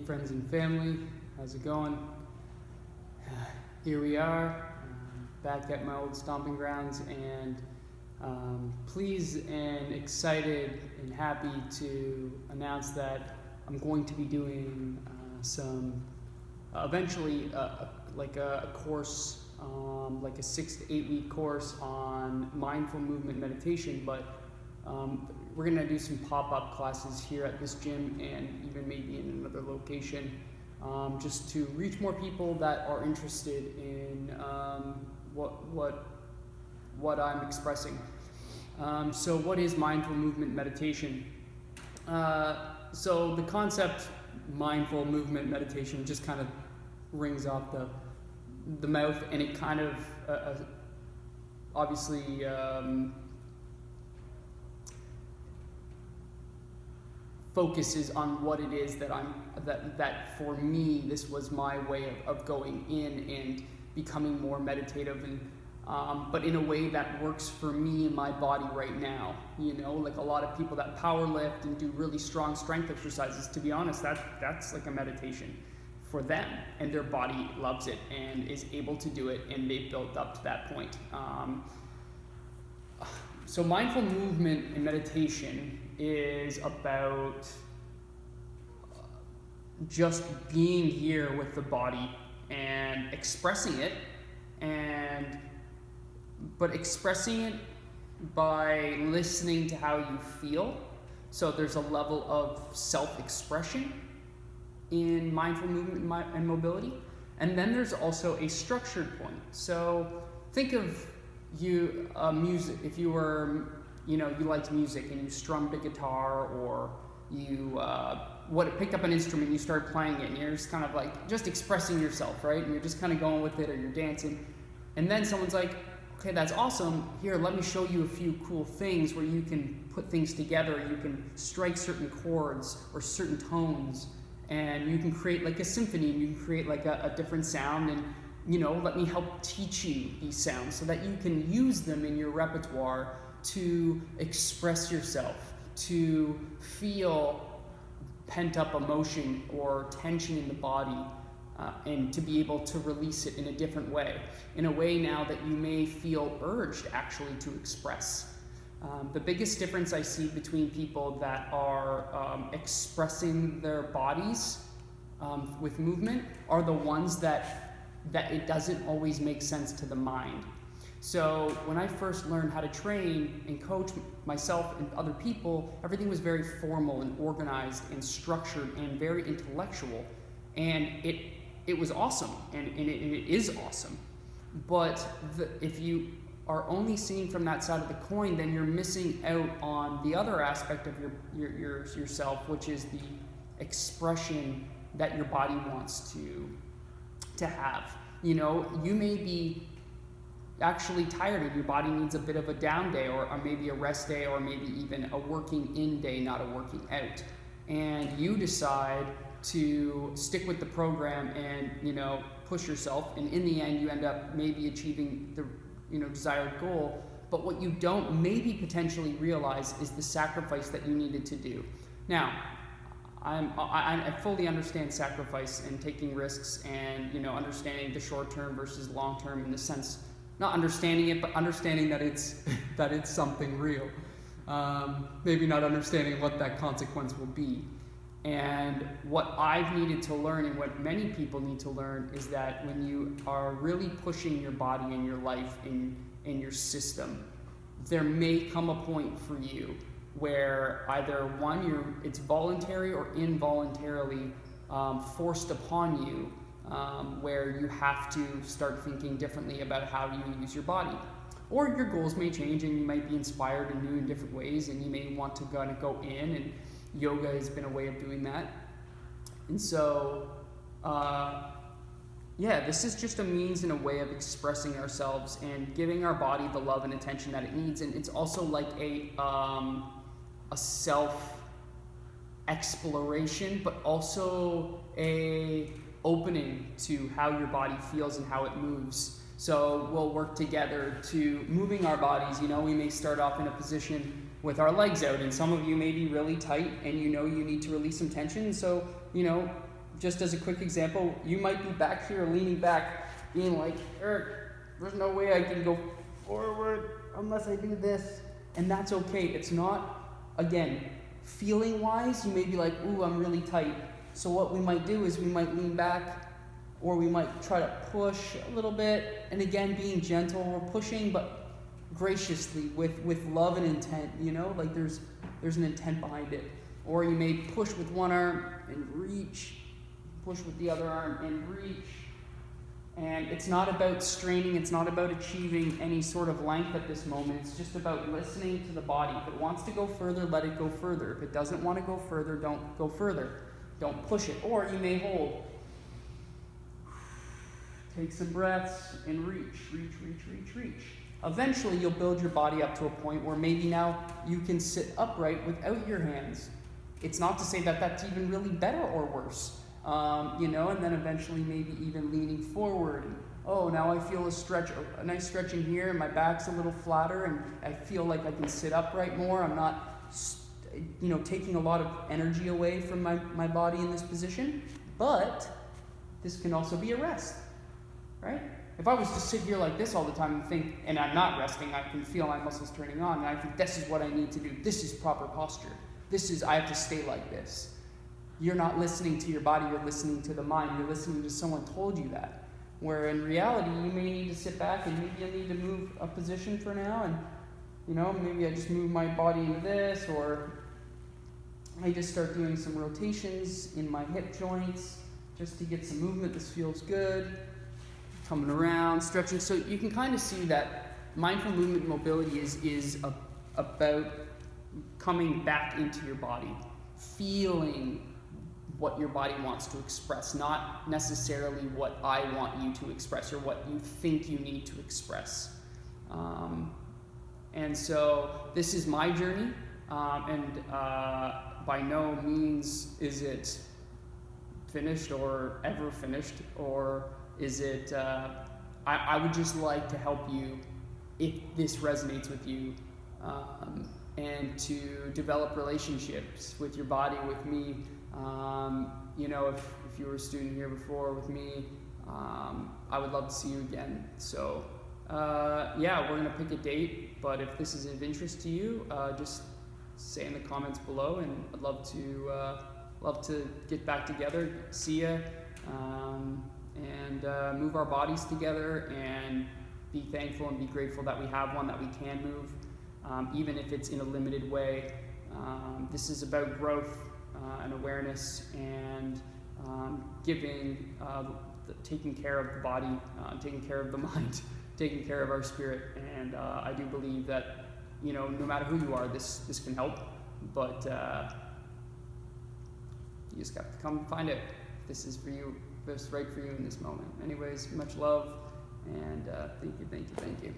friends and family. How's it going? Here we are, back at my old stomping grounds, and pleased and excited and happy to announce that I'm going to be doing some eventually like a course, like a 6 to 8 week course on mindful movement meditation, but we're going to do some pop-up classes here at this gym and even maybe in another location, just to reach more people that are interested in what I'm expressing. So what is mindful movement meditation? So the concept mindful movement meditation just kind of rings off the mouth, and it kind of obviously focuses on what it is that for me this was my way of going in and becoming more meditative, and but in a way that works for me and my body right now. You know, like a lot of people that power lift and do really strong strength exercises, to be honest, that's like a meditation for them, and their body loves it and is able to do it, and they've built up to that point. So mindful movement and meditation is about just being here with the body and expressing it, but expressing it by listening to how you feel. So there's a level of self-expression in mindful movement and mobility, and then there's also a structured point. So think of music. If you were, you liked music and you strummed a guitar, or you picked up an instrument, you started playing it, and you're just kind of like just expressing yourself, right? And you're just kind of going with it, or you're dancing, and then someone's like, okay, that's awesome. Here, let me show you a few cool things where you can put things together. You can strike certain chords or certain tones, and you can create like a symphony, and you can create like a different sound, and let me help teach you these sounds so that you can use them in your repertoire to express yourself, to feel pent up emotion or tension in the body, and to be able to release it in a different way, in a way now that you may feel urged actually to express. The biggest difference I see between people that are expressing their bodies with movement are the ones that it doesn't always make sense to the mind. So when I first learned how to train and coach myself and other people, everything was very formal and organized and structured and very intellectual, and it was awesome, and it is awesome. But if you are only seeing from that side of the coin, then you're missing out on the other aspect of yourself, which is the expression that your body wants to have. You may be actually tired and your body needs a bit of a down day, or maybe a rest day, or maybe even a working in day, not a working out. And you decide to stick with the program and, push yourself. And in the end, you end up maybe achieving the, desired goal. But what you don't maybe potentially realize is the sacrifice that you needed to do. Now, I fully understand sacrifice and taking risks, and understanding the short term versus long term, in the sense, not understanding it, but understanding that it's something real. Maybe not understanding what that consequence will be. And what I've needed to learn, and what many people need to learn, is that when you are really pushing your body and your life in your system, there may come a point for you where either it's voluntary or involuntarily forced upon you, where you have to start thinking differently about how you use your body. Or your goals may change, and you might be inspired and new in different ways, and you may want to kind of go in, and yoga has been a way of doing that. And so, this is just a means and a way of expressing ourselves and giving our body the love and attention that it needs. And it's also like a self-exploration, but also a opening to how your body feels and how it moves. So we'll work together to moving our bodies. We may start off in a position with our legs out, and some of you may be really tight, and you need to release some tension. So just as a quick example, you might be back here leaning back, being like, Eric, there's no way I can go forward unless I do this. And that's okay. It's not, again, feeling wise, you may be like, ooh, I'm really tight. So what we might do is we might lean back, or we might try to push a little bit. And again, being gentle, we're pushing, but graciously with love and intent, you know, like there's an intent behind it. Or you may push with one arm and reach, push with the other arm and reach. And it's not about straining, it's not about achieving any sort of length at this moment. It's just about listening to the body. If it wants to go further, let it go further. If it doesn't want to go further, don't go further. Don't push it. Or you may hold. Take some breaths and reach, reach, reach, reach, reach. Eventually, you'll build your body up to a point where maybe now you can sit upright without your hands. It's not to say that that's even really better or worse. You know, and then eventually maybe even leaning forward. And, oh, now I feel a nice stretch in here, and my back's a little flatter, and I feel like I can sit upright more. I'm not, you know, taking a lot of energy away from my body in this position. But this can also be a rest, right? If I was to sit here like this all the time and think, and I'm not resting, I can feel my muscles turning on, and I think this is what I need to do. This is proper posture. I have to stay like this. You're not listening to your body, you're listening to the mind. You're listening to someone told you that. Where in reality, you may need to sit back and maybe I need to move a position for now, and you know, maybe I just move my body into this, or I just start doing some rotations in my hip joints just to get some movement. This feels good. Coming around, stretching. So you can kind of see that mindful movement and mobility is about coming back into your body, feeling what your body wants to express, not necessarily what I want you to express or what you think you need to express. And so this is my journey, and by no means is it finished or ever finished, or is it, I would just like to help you if this resonates with you, and to develop relationships with your body, with me. You know, if you were a student here before with me, I would love to see you again. So, yeah, we're going to pick a date, but if this is of interest to you, just say in the comments below, and I'd love to get back together, see ya, and move our bodies together and be thankful and be grateful that we have one that we can move, even if it's in a limited way. This is about growth and awareness and giving, taking care of the body, taking care of the mind, taking care of our spirit. And I do believe that, you know, no matter who you are, this can help. But you just have to come and find it. This is for you. This is right for you in this moment. Anyways, much love, and thank you.